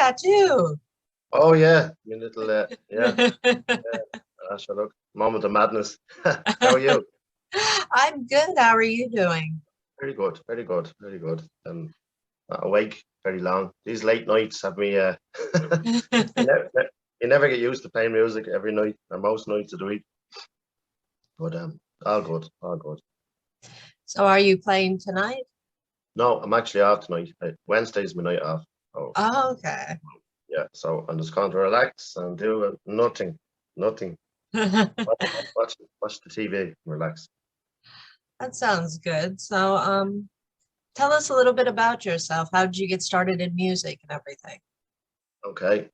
tattoo. Oh yeah, you little yeah. Sure, look, moment of madness. How are you? I'm good. How are you doing? Very good, very good, very good. Awake very long. These late nights have me. You never, you never get used to playing music every night or most nights of the week. But all good, all good. So are you playing tonight? No, I'm actually off tonight. Wednesday's my night off. Oh, Oh, okay. yeah. So I'm just going to relax and do nothing, nothing. Watch the TV, relax. That sounds good. So, tell us a little bit about yourself. How did you get started in music and everything? Okay.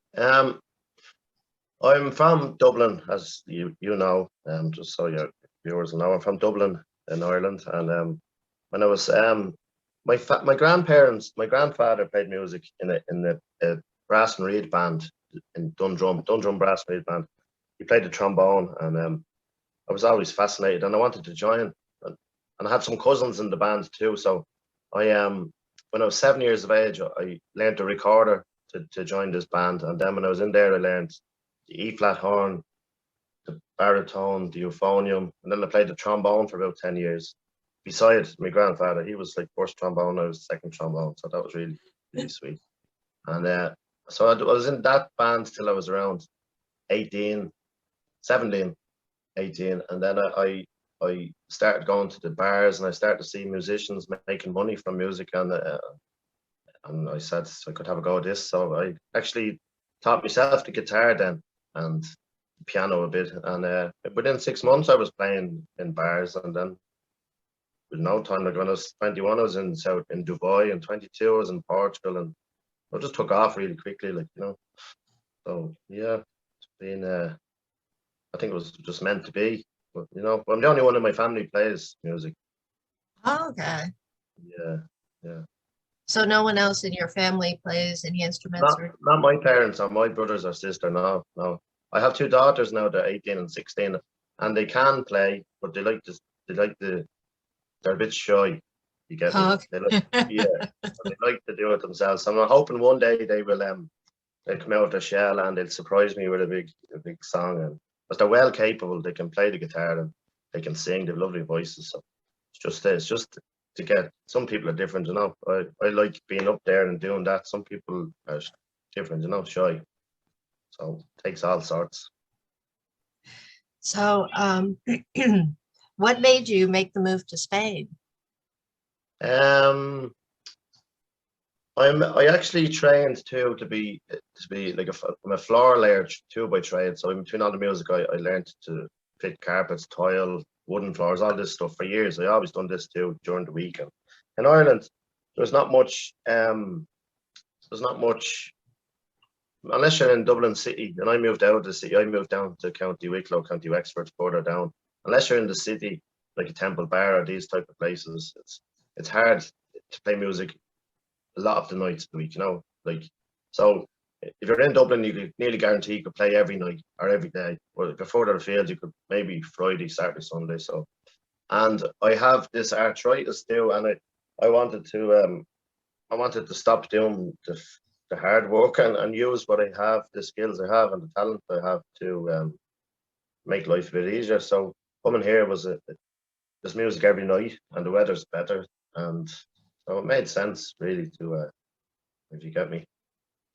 I'm from Dublin, as you know. Just so your viewers know, I'm from Dublin in Ireland, and when I was my grandparents, my grandfather played music in the brass and reed band in Dundrum brass and reed band. He played the trombone, and I was always fascinated, and I wanted to join. And I had some cousins in the band too. So I when I was 7 years of age, I learned the recorder to join this band. And then when I was in there, I learned the E flat horn, the baritone, the euphonium, and then I played the trombone for about 10 years. Besides my grandfather, he was like first trombone, I was second trombone. So that was really, really sweet. And so I was in that band till I was around 18, 17, 18. And then I started going to the bars and I started to see musicians making money from music, and I said I could have a go at this. So I actually taught myself the guitar then and the piano a bit. And within 6 months I was playing in bars, and then with no time, like when I was 21, I was in Dubai, and 22 I was in Portugal, and I just took off really quickly, like So yeah, it's been I think it was just meant to be. But I'm the only one in my family plays music. Oh, okay. Yeah, yeah. So no one else in your family plays any instruments or? Not my parents or my brothers or sister. No, no. I have two daughters now. They're 18 and 16, and they can play, but they're a bit shy. You get me? Oh, okay. Yeah, so they like to do it themselves. So I'm hoping one day they'll come out of their shell and they'll surprise me with a big song. And because they're well capable, they can play the guitar and they can sing. They have lovely voices. So it's just to get. Some people are different. I like being up there and doing that. Some people are different. Shy. So it takes all sorts. So, what made you make the move to Spain? Um, I actually trained too to be like I'm a floor layer too by trade. So in between all the music, I learned to fit carpets, tile, wooden floors, all this stuff for years. I always done this too during the weekend. In Ireland, there's not much. There's not much unless you're in Dublin City. And I moved out of the city. I moved down to County Wicklow, County Wexford, further down. Unless you're in the city, like a Temple Bar or these type of places, it's hard to play music a lot of the nights of the week, like, so if you're in Dublin, you could nearly guarantee you could play every night or every day. But if you're further afield, you could maybe Friday, Saturday, Sunday. So, and I have this arthritis too, and I wanted to stop doing the hard work and use what I have, the skills I have and the talent I have to make life a bit easier. So coming here was there's music every night and the weather's better, and so it made sense really to, if you get me,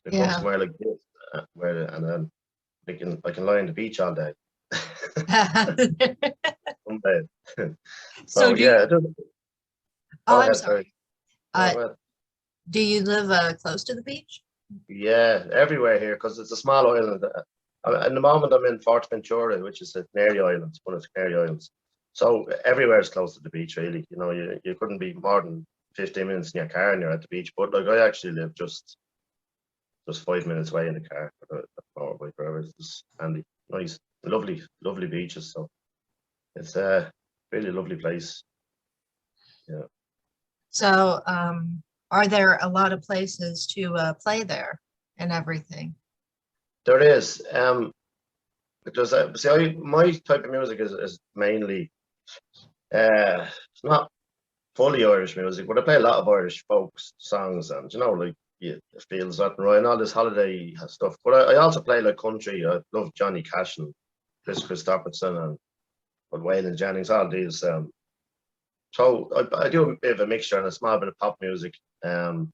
to come Yeah. somewhere like this, and then I can lie on the beach all day. Someday. So So yeah, it does. oh, Go I'm ahead, sorry. sorry. No, Uh, go ahead. do you live close to the beach? Yeah, everywhere here because it's a small island. In the moment, I'm in Ventura, which is a Canary Islands, one of the Canary Islands. So everywhere is close to the beach, really. You couldn't be more than 15 minutes in your car and you're at the beach. But like I actually live just 5 minutes away in the car for the motorbike wherever. It's just handy, nice, lovely, lovely beaches. So it's a really lovely place. Yeah, So, are there a lot of places to play there and everything? there is. Because my type of music is mainly it's not fully Irish music, but I play a lot of Irish folk songs, and like you feel certain right and all this holiday stuff. But I also play like country. I love Johnny Cash and Chris Christopherson and Waylon Jennings, all these. So I do a bit of a mixture and a small bit of pop music. The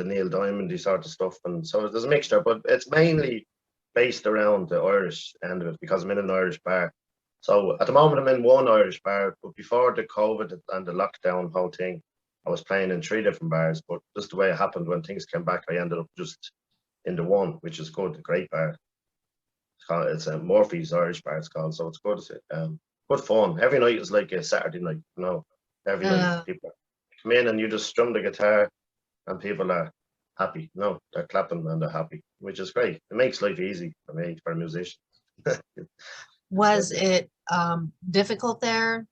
Neil Diamond sort of stuff, and so there's a mixture, but it's mainly based around the Irish end of it because I'm in an Irish bar. So at the moment I'm in one Irish bar, but before the COVID and the lockdown whole thing, I was playing in three different bars. But just the way it happened when things came back, I ended up just in the one, which is good, the great bar. It's a Murphy's Irish bar. It's called, so it's good. Good fun. Every night is like a Saturday night. Every night Uh, people come in and you just strum the guitar and people are happy. No, they're clapping and they're happy, which is great. It makes life easy for me, for a musician. was it difficult there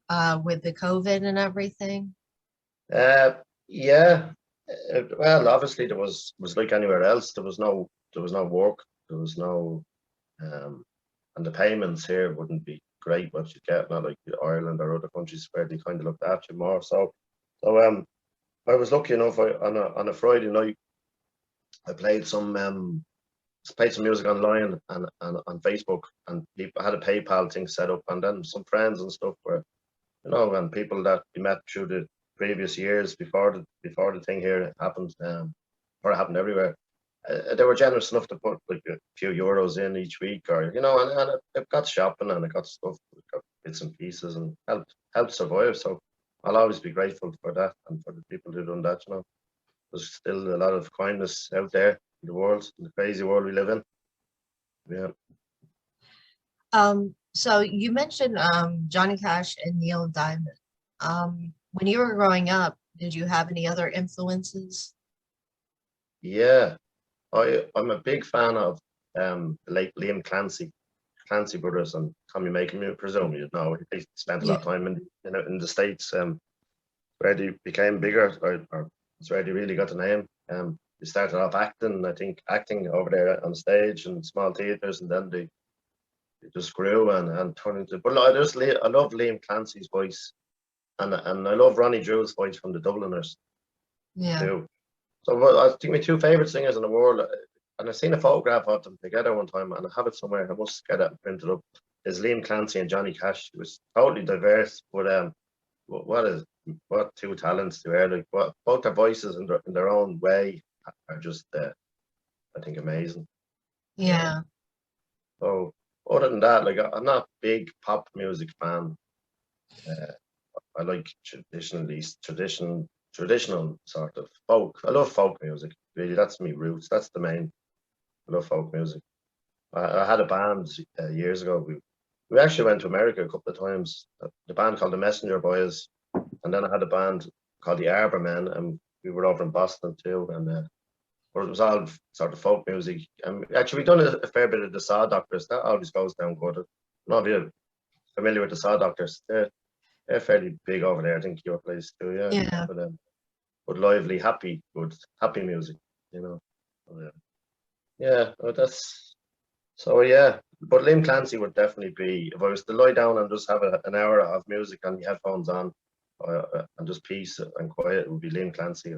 with the COVID and everything? Uh, yeah. Well, obviously there was like anywhere else. There was no work. There was no and the payments here wouldn't be great what you get, not like Ireland or other countries where they kind of looked after you more. So I was lucky enough. On a Friday night, I played some music online and on Facebook, and people had a PayPal thing set up, and then some friends and stuff were, and people that we met through the previous years before the thing here happened, or it happened everywhere. They were generous enough to put like a few euros in each week, or and it got shopping and it got stuff, it got bits and pieces, and helped survive. So I'll always be grateful for that and for the people who done that. There's still a lot of kindness out there in the world, in the crazy world we live in. Yeah. So you mentioned Johnny Cash and Neil Diamond. When you were growing up, did you have any other influences? Yeah. I'm a big fan of the late Liam Clancy brothers and Tommy Makin. I presume you know they spent a lot Yeah. of time in the States, where they became bigger, or it's where they really got the name. They started off acting, I think, acting over there on stage and small theaters, and then they just grew and turned into. But I love Liam Clancy's voice, and I love Ronnie Drew's voice from the Dubliners Yeah. too. So well, I think my two favorite singers in the world, and I've seen a photograph of them together one time, and I have it somewhere. I must get it printed up. Is Liam Clancy and Johnny Cash. It was totally diverse, but what two talents they were. Like both their voices in their own way are just, I think, amazing. Yeah. Yeah. So other than that, like I'm not a big pop music fan. Uh, I like traditional sort of folk. I love folk music. Really, that's me roots. That's the main. I love folk music. I had a band years ago. We actually went to America a couple of times. The band called the Messenger Boys, and then I had a band called the Arbor Men, and we were over in Boston too. And but it was all sort of folk music. And actually, we done a fair bit of the Saw Doctors. That always goes down good. I don't know if you're familiar with the Saw Doctors. They're fairly big over there. I think your place too. Yeah, Yeah. but lively, happy, good, happy music. You know. So, yeah. That's so. Yeah, but Liam Clancy would definitely be, if I was to lie down and just have an hour of music and the headphones on, and just peace and quiet. It would be Liam Clancy.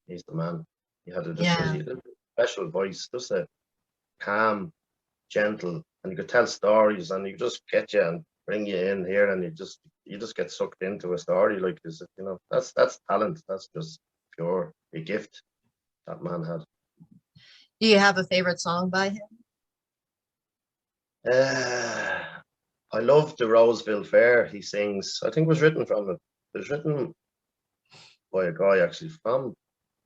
He's the man. He had just Yeah. a special voice, just a calm, gentle, and you could tell stories, and you just get you and bring you in here, and you just get sucked into a story like this. That's talent. That's just pure a gift that man had. Do you have a favorite song by him? Uh, I love the Roseville Fair. He sings. I think it was written from it. It was written by a guy actually from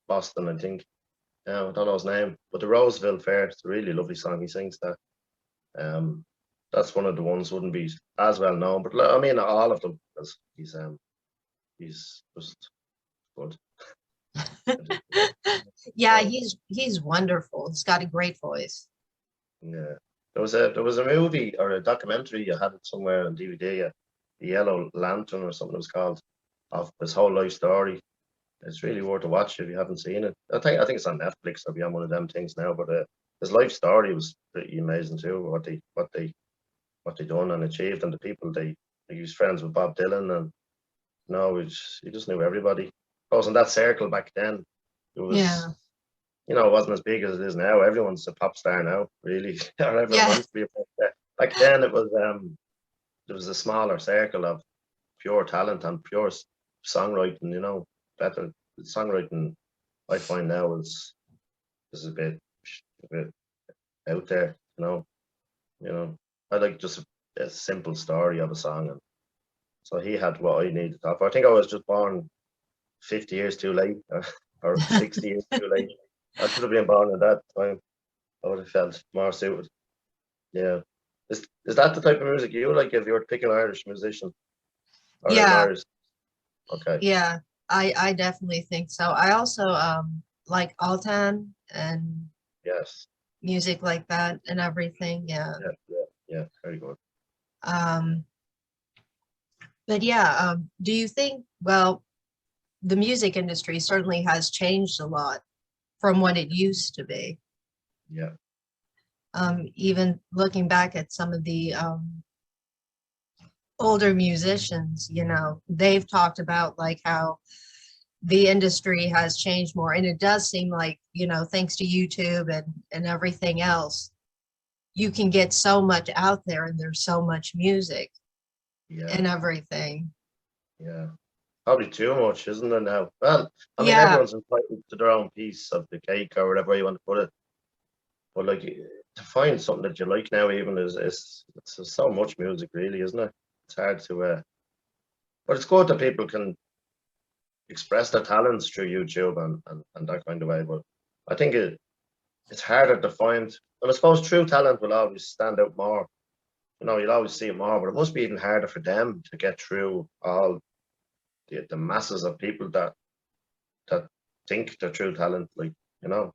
Boston, I think. I don't know his name, but the Roseville Fair. It's a really lovely song. He sings that. Um, that's one of the ones wouldn't be as well known, but I mean all of them because he's just good. Yeah, So he's wonderful. He's got a great voice. yeah, there was a movie or a documentary. You had it somewhere on DVD. The Yellow Lantern or something it was called, of his whole life story. It's really worth a watch if you haven't seen it. I think it's on Netflix or be on one of them things now. But his life story was pretty amazing too. What they done and achieved, and the people they like, he was friends with Bob Dylan, and no, he just knew everybody. I was in that circle back then. It was, Yeah. it wasn't as big as it is now. Everyone's a pop star now, really, or everyone Yeah. wants to be a pop star. Back then, there was a smaller circle of pure talent and pure songwriting. Better songwriting. I find now is a bit out there. You know. I like just a simple story of a song, and so he had what I needed to offer. I think I was just born 50 years too late, or 60 years too late. I should have been born at that time. I would have felt more suited. Yeah. Is that the type of music you like if you were to pick an Irish musician or an Yeah. Irish? Okay. Yeah. I definitely think so. I also like Altan and Yes. music like that and everything. Yeah. Yeah. Yeah. Yeah. Very good. Um, but yeah, do you think, well, the music industry certainly has changed a lot from what it used to be. Yeah. Even looking back at some of the older musicians, they've talked about like how the industry has changed more. And it does seem like, thanks to YouTube and everything else, you can get so much out there and there's so much music Yeah. and everything. Yeah. Probably too much, isn't there now? Well, I mean, Yeah, everyone's entitled to their own piece of the cake or whatever you want to put it. But like to find something that you like now, even is it's so much music, really, isn't it? It's hard to. But it's good that people can express their talents through YouTube and that kind of way. But I think it's harder to find. And I suppose true talent will always stand out more. You'll always see it more, but it must be even harder for them to get through all the masses of people that think they're true talent, you know,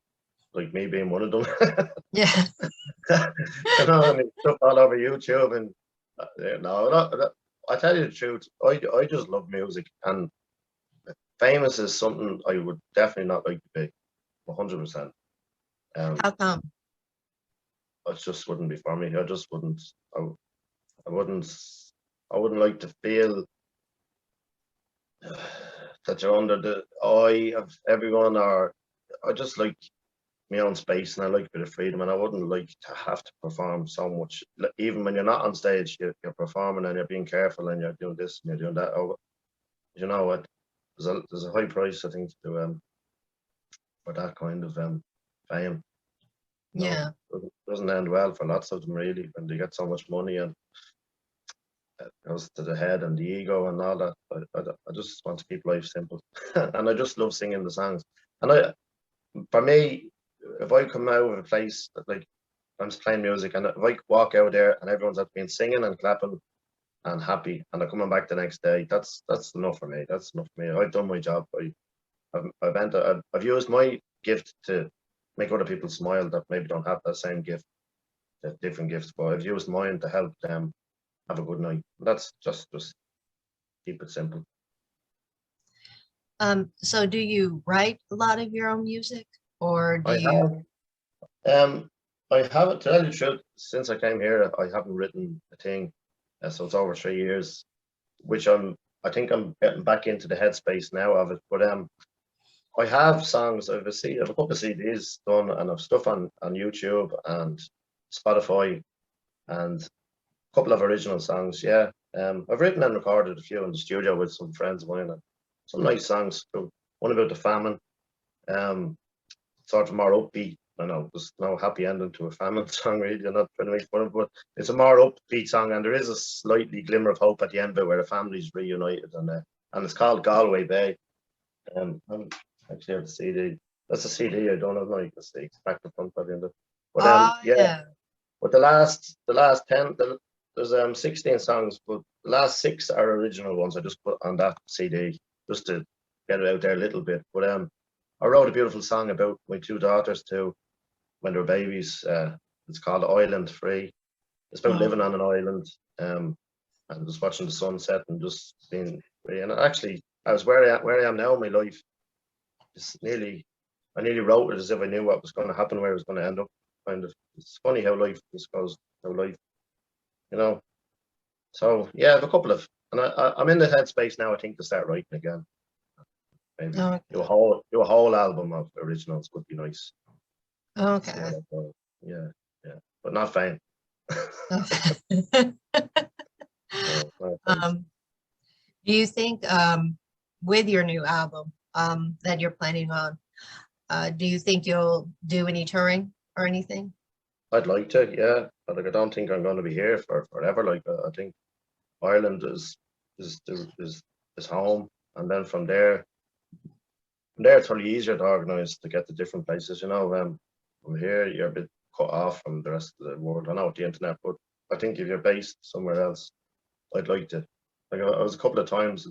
like me being one of them. yeah. And it's stuff all over YouTube and no, I tell you the truth, I just love music, and famous is something I would definitely not like to be, 100%. Um, How come? it just wouldn't be for me. I just wouldn't. I wouldn't. I wouldn't like to feel that you're under the eye of everyone, or I just like my own space, and I like a bit of freedom, and I wouldn't like to have to perform so much. Even when you're not on stage, you're performing and you're being careful and you're doing this and you're doing that. Oh, you know what? There's a high price, I think, to for that kind of fame. Yeah. Doesn't end well for lots of them, really, when they get so much money and it goes to the head and the ego and all that. I just want to keep life simple, and I just love singing the songs. And for me, if I come out of a place that like I'm just playing music, and if I walk out there and everyone's at been singing and clapping and happy, and they're coming back the next day, that's enough for me. That's enough for me. I've done my job. I've used my gift to make other people smile that maybe don't have that same gift, different gifts, but I've used mine to help them have a good night. That's just keep it simple. So do you write a lot of your own music or do I you? have um I haven't, to tell you the truth, since I came here I haven't written a thing. So it's over 3 years, which I think I'm getting back into the headspace now of it. But I have songs. I have a couple of CDs done, and I've stuff on YouTube and Spotify, and a couple of original songs. Yeah, I've written and recorded a few in the studio with some friends of mine, and some nice songs. One about the famine, sort of more upbeat. I know there's no happy ending to a famine song, really. I'm not trying to make fun of it, but it's a more upbeat song, and there is a slightly glimmer of hope at the end of it where the family's reunited, and it's called Galway Bay. I'm actually have the CD. That's a CD I don't have now. You can see back to front by the end of. But Oh, yeah. yeah. But the last 10, there's 16 songs, but the last six are original ones I just put on that CD just to get it out there a little bit. But I wrote a beautiful song about my two daughters too when they were babies. It's called Island Free. It's about living Oh, on an island, and just watching the sunset and just being free. And actually, I was where I am now in my life. I nearly wrote it as if I knew what was going to happen, where it was going to end up. Kind of, it's funny how life just goes, how life, you know. So yeah, I have a couple of, and I'm in the headspace now. I think to start writing again. maybe Okay. do a whole album of originals would be nice. See how Okay. that goes. Yeah, yeah, but not fame. Okay. No, no thanks. Um, do you think with your new album that you're planning on, do you think you'll do any touring or anything? I'd like to, yeah, but like I don't think I'm going to be here for forever. Like I think Ireland is is is home, and then from there it's probably easier to organise to get to different places. You know, from here you're a bit cut off from the rest of the world. I know with the internet, but I think if you're based somewhere else, I'd like to. Like I was a couple of times,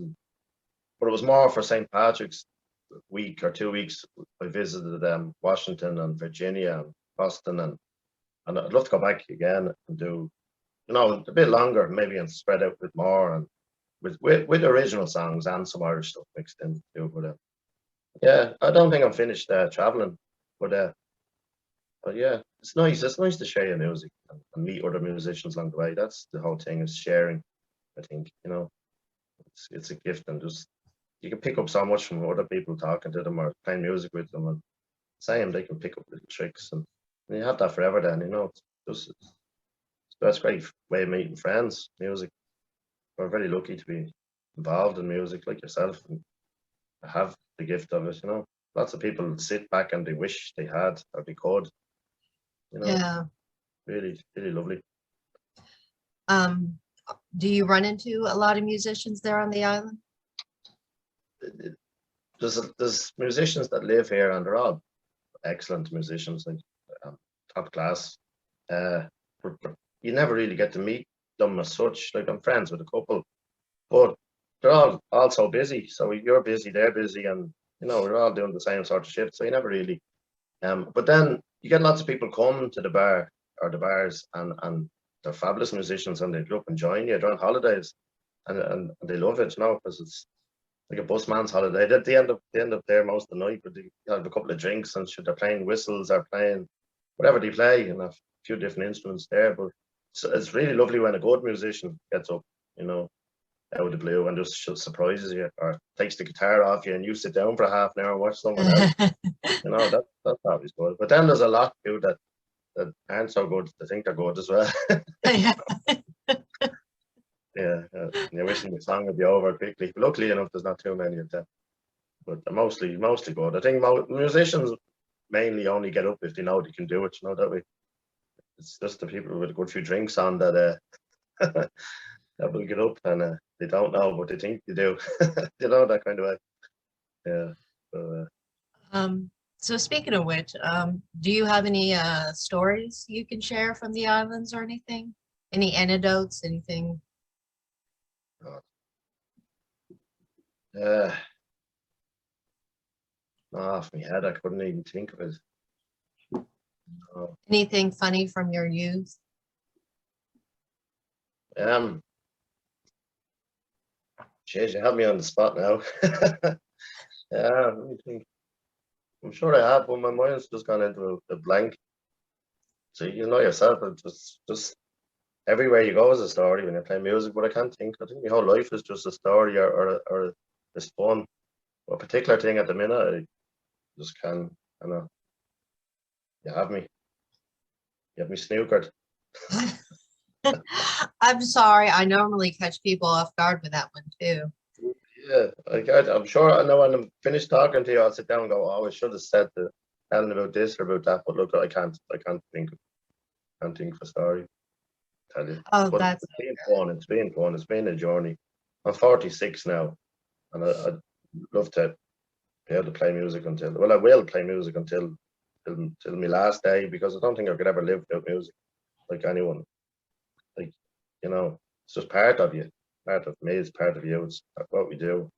but it was more for St. Patrick's week or 2 weeks. I visited Washington and Virginia and Boston, and I'd love to go back again and do, you know, a bit longer maybe and spread out a bit more and with original songs and some Irish stuff mixed in too. But yeah, I don't think I'm finished traveling, but yeah, it's nice. It's nice to share your music and meet other musicians along the way. That's the whole thing, is sharing. I think, you know, it's a gift, and just you can pick up so much from other people talking to them or playing music with them, and same, they can pick up little tricks, and you have that forever. Then, you know, that's a great way of meeting friends. Music. We're very lucky to be involved in music like yourself and have the gift of it. You know, lots of people sit back and they wish they had or they could. You know, Yeah. really, really lovely. Um, do you run into a lot of musicians there on the island? There's musicians that live here, and they're all excellent musicians, like top class. Uh, but you never really get to meet them as such. Like I'm friends with a couple, but they're all so busy. So you're busy, they're busy, and you know we're all doing the same sort of shift. So you never really. But then you get lots of people come to the bar or the bars, and they're fabulous musicians, and they go up and join you during holidays, and they love it, you know, because it's like a busman's holiday. They end up there most of the night, but they have a couple of drinks, and they're playing whistles or playing whatever they play, and a few different instruments there. But it's really lovely when a good musician gets up, you know, out of the blue and just surprises you or takes the guitar off you, and you sit down for half an hour and watch someone else. You know, that's always good. But then there's a lot too that aren't so good. They think they're good as well. Yeah. Yeah, and you're wishing the song would be over quickly. But luckily enough, there's not too many of them. But they're mostly good. I think musicians mainly only get up if they know they can do it. You know that way. It's just the people with a good few drinks on that that will get up, and they don't know, but they think they do. You know, that kind of way. Yeah. So, So speaking of which, do you have any stories you can share from the islands or anything? Any anecdotes, anything? uh, off my head, I couldn't even think of it. No. Anything funny from your youth? Um, Jeez, you have me on the spot now. Yeah, let me think. I'm sure I have, but my mind's just gone into a blank. So you know yourself, it's just everywhere you go is a story when you play music. But I can't think. I think my whole life is just a story or it's fun. A particular thing at the minute, I just can't. I know you have me. You have me snookered. I'm sorry. I normally catch people off guard with that one too. Yeah, I'm sure I know when I'm finished talking to you, I'll sit down and go, oh, I should have said to Helen about this or about that. But look, I can't think of a story. Tell you. Oh, But that's it's been okay. fun. It's been fun. It's been a journey. I'm 46 now, and I'd love to be able to play music until, well, I will play music till my last day, because I don't think I could ever live without music like anyone. Like, you know, it's just part of you. Part of me, it's part of you. It's what we do.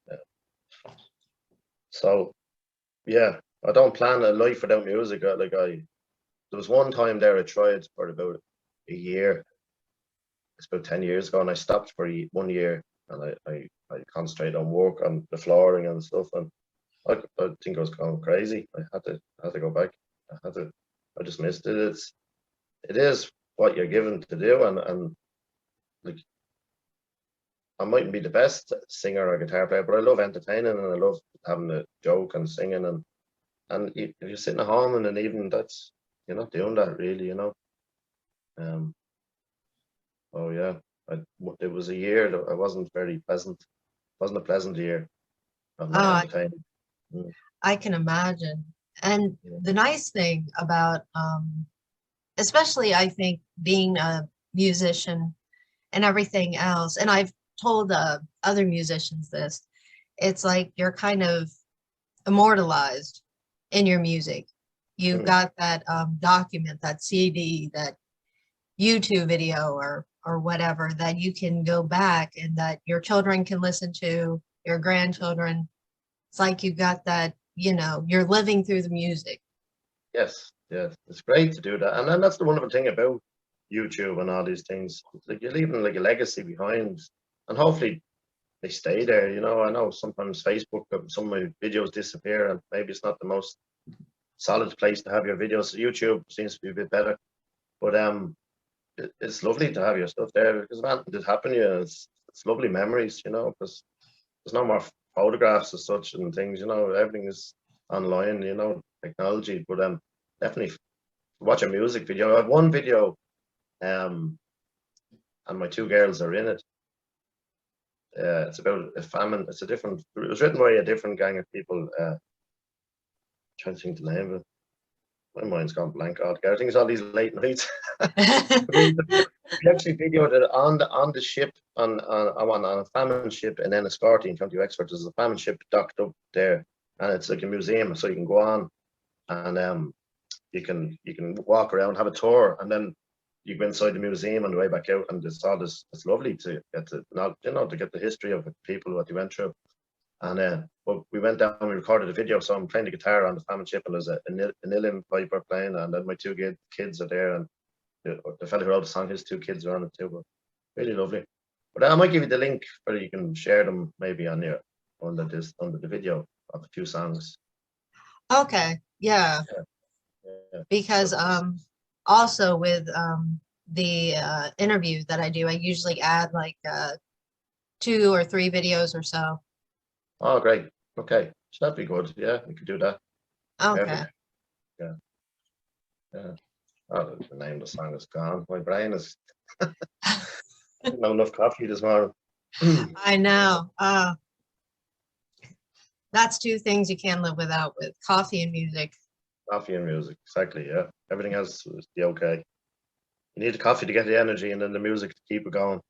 So, yeah, I don't plan a life without music. There was one time there I tried for about a year. It's about 10 years ago, and I stopped for 1 year, and I concentrated on work on the flooring and stuff, and I think I was going crazy. I had to go back. I just missed it. It is what you're given to do, and like I mightn't be the best singer or guitar player, but I love entertaining and I love having a joke and singing and if you're sitting at home in an evening, that's you're not doing that really, you know. Um, oh yeah, it was a year that I wasn't very pleasant. Wasn't a pleasant year of not Oh, entertaining. Mm, I can imagine. And yeah. the nice thing about, especially I think being a musician and everything else, and I've told other musicians this, it's like you're kind of immortalized in your music. You've Mm, got that document, that CD, that YouTube video or whatever that you can go back and that your children can listen to, your grandchildren. It's like you got that, you're living through the music. yes, yes, it's great to do that, and then that's the wonderful thing about YouTube and all these things. It's like you're leaving like a legacy behind, and hopefully they stay there. You know, I know sometimes Facebook, some of my videos disappear, and maybe it's not the most solid place to have your videos. YouTube seems to be a bit better, but it's lovely to have your stuff there because if anything did happen to you, it's lovely memories, you know, because there's no more photographs as such and things, you know, everything is online, you know, technology. But definitely watch a music video. I have one video, um, and my two girls are in it. It's about a famine. It's a different. It was written by a different gang of people. Trying to think the name of it. My mind's gone blank altogether. I think it's all these late nights. We actually videoed it on the ship on a famine ship and then Escorty in County Wexford. There's a famine ship docked up there, and it's like a museum, so you can go on and you can walk around, have a tour, and then you go inside the museum on the way back out, and it's all this. It's lovely to get to not to get the history of the people what they went through. And but we went down, we recorded a video, so I'm playing the guitar on the famine ship, and there's a uilleann piper playing, and then my two kids are there, and the fellow who wrote the song, his two kids are on it too. But really lovely. But I might give you the link where you can share them maybe on your under the video of a few songs. Okay, yeah, Yeah, yeah. because But also with the interviews that I do, I usually add like 2 or 3 videos or so. oh, great. Okay, so that'd be good. Yeah, we could do that. Okay. Perfect. Yeah, yeah. Oh, the name of the song is gone. My brain is not enough coffee this morning. I know. That's 2 things you can't live without with coffee and music. Coffee and music, exactly. Yeah, everything else is the okay. You need the coffee to get the energy, and then the music to keep it going.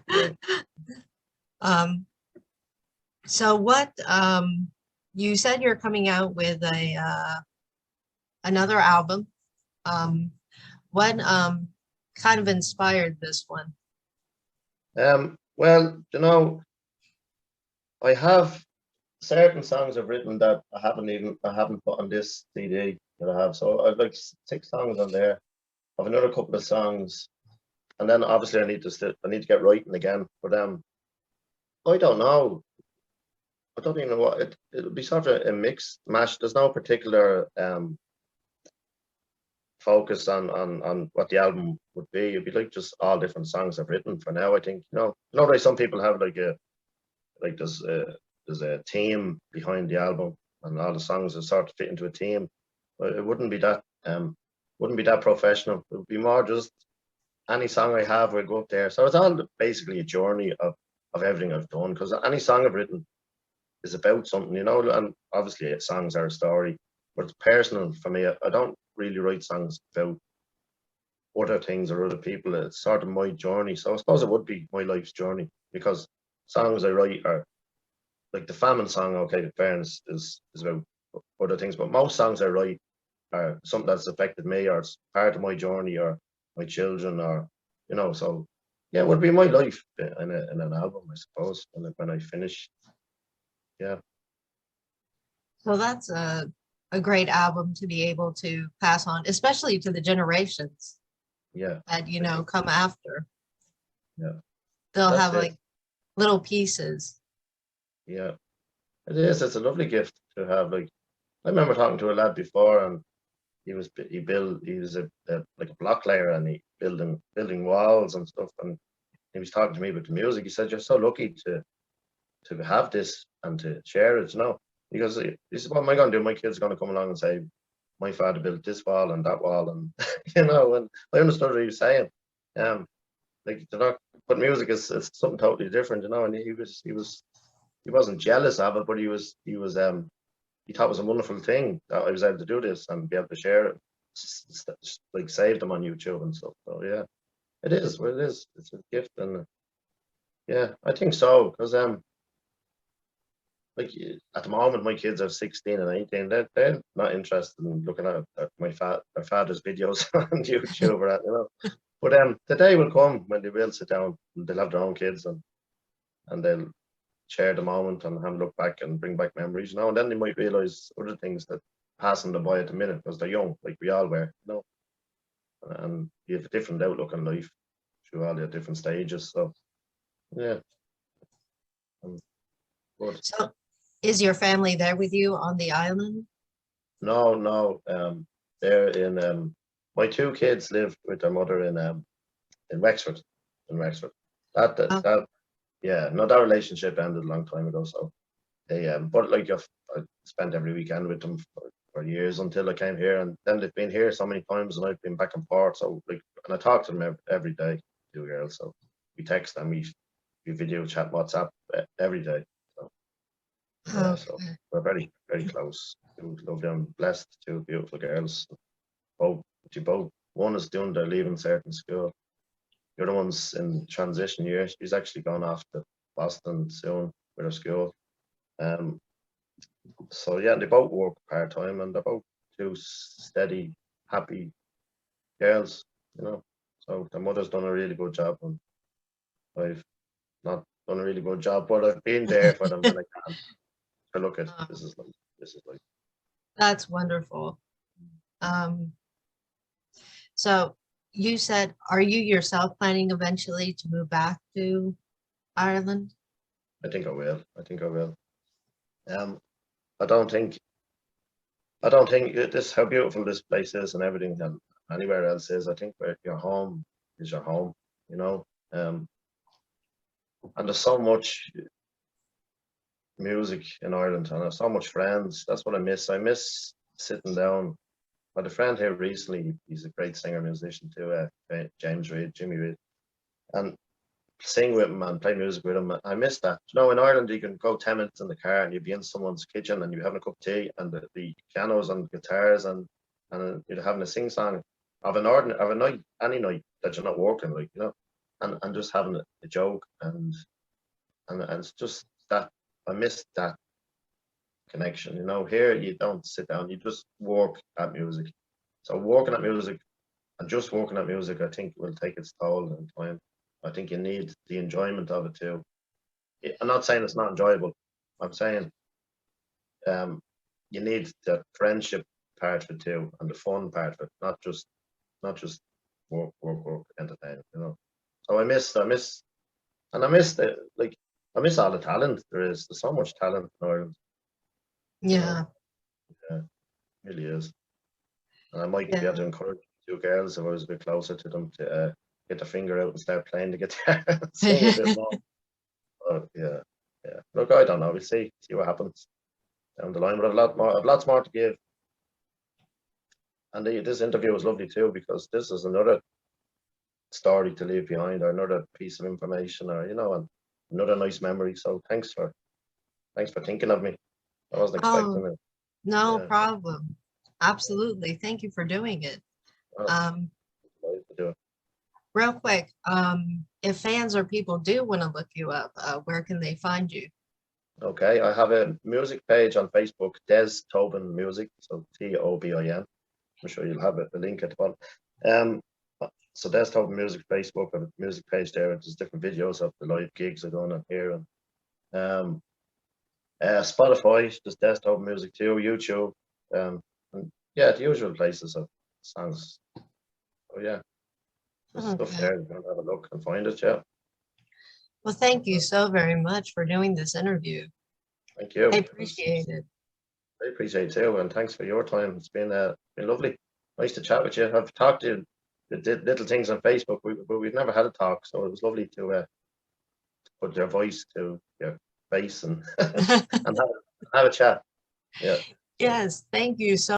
Yeah. Um, so what you said you're coming out with a another album. Um, what kind of inspired this one? Well, I have certain songs I've written that I haven't put on this CD that I have. So I've like 6 songs on there. I've another couple of songs, and then obviously I need to get writing again. But I don't know. I don't even know what it'll be sort of a mix mash. There's no particular focus on what the album would be. It'd be like just all different songs I've written for now. I think like some people have like there's a theme behind the album, and all the songs are sort of fit into a theme. But it wouldn't be that professional. It would be more just any song I have will go up there. So it's all basically a journey of everything I've done, because any song I've written is about something, and obviously songs are a story, but it's personal for me. I don't really write songs about other things or other people. It's sort of my journey. So I suppose it would be my life's journey, because songs I write are like the famine song. Okay, the fairness is about other things, but most songs I write are something that's affected me, or it's part of my journey, or my children, or So yeah, it would be my life in an album, I suppose, when I finish. Yeah, So that's a great album to be able to pass on, especially to the generations yeah, that, I think come after. yeah, They'll that's have it. like little pieces. Yeah, it is. It's a lovely gift to have. Like I remember talking to a lad before, and he was a like a block layer, and he building walls and stuff, and he was talking to me about the music. He said, "You're so lucky to have this and to share it, you know." Because he said, "What am I going to do? My kid's going to come along and say, my father built this wall and that wall," and you know, and I understood what he was saying. Um, like they're not, but music is something totally different, you know. And he wasn't jealous of it, but he thought it was a wonderful thing that I was able to do this and be able to share it, like save them on YouTube and stuff. So yeah, it is what it is. It's a gift, and yeah, I think so. Because like at the moment, my kids are 16 and 18. They're not interested in looking at their father's videos on YouTube or that, you know. But the day will come when they will sit down and they'll have their own kids, and they'll share the moment and have a look back and bring back memories, you know. And then they might realize other things that passing them by at the minute because they're young, like we all were, you know. And you have a different outlook on life through all the different stages. So yeah, good. So is your family there with you on the island? No, no. They're in. My two kids live with their mother in Wexford. In Wexford. Oh, That yeah. No, that relationship ended a long time ago. So they but like I spent every weekend with them for years until I came here, and then they've been here so many times, and I've been back and forth. So like, and I talk to them every day, two girls. So we text and we video chat, WhatsApp every day. So yeah, so okay. we're very very close. We love them, blessed, two beautiful girls. Both, both. One is doing their leaving cert in school. The other one's in transition year. She's actually going off to Boston soon with her school. Um, so yeah, they both work part time, and they're both two steady, happy girls, you know. So their mother's done a really good job, and I've not done a really good job, but I've been there for them when I can. To look at Oh, this is like that's wonderful. Um, so you said, are you yourself planning eventually to move back to Ireland? I think I will. I think I will. Um, I don't think this how beautiful this place is and everything and anywhere else is. I think where your home is your home, you know. And there's so much music in Ireland and there's so much friends. That's what I miss. I miss sitting down. I had a friend here recently. He's a great singer musician too. James Reid, Jimmy Reid, and sing with him and play music with him. I miss that. You know, in Ireland you can go 10 minutes in the car and you'd be in someone's kitchen and you're having a cup of tea and the pianos and guitars and you're having a sing song of a night, any night that you're not working, like, you know, and just having a joke and it's just that I miss that connection. You know, here you don't sit down, you just work at music. So working at music and just working at music, I think will take its toll in time. I think you need the enjoyment of it too. I'm not saying it's not enjoyable. I'm saying you need the friendship part of it too and the fun part of it, not just work, entertainment, you know. So I miss the like I miss all the talent there is. There's so much talent in Ireland, you know. Yeah, Yeah, it really is. And I might be able yeah. to encourage two girls if I was a bit closer to them to get their finger out and start playing the guitar and sing a bit more. But yeah, yeah. Look, I don't know. We'll see what happens down the line. But I've lots more to give. And this interview was lovely too because this is another story to leave behind, or another piece of information, or you know, and another nice memory. So thanks for thinking of me. I wasn't Oh, expecting it. no Yeah, problem. Absolutely. Thank you for doing it. well, Um, nice to do it. real quick, if fans or people do want to look you up, where can they find you? Okay, I have a music page on Facebook, Des Tobin Music, so Tobin. I'm sure you'll have a link at the bottom. Um, so Des Tobin Music Facebook, I have a music page there. There's different videos of the live gigs I'm going on here, and um, Spotify, just Des Tobin Music too, YouTube, and yeah, the usual places of songs. Oh yeah, there's stuff Okay. there. You can have a look and find it. Yeah, Well, thank you so very much for doing this interview. thank you. I appreciate it. I appreciate it too, and thanks for your time. It's been lovely. Nice to chat with you. I've talked to you did little things on Facebook, but we've never had a talk. So it was lovely to put your voice to your face and and have a chat. Yeah. Yes, thank you so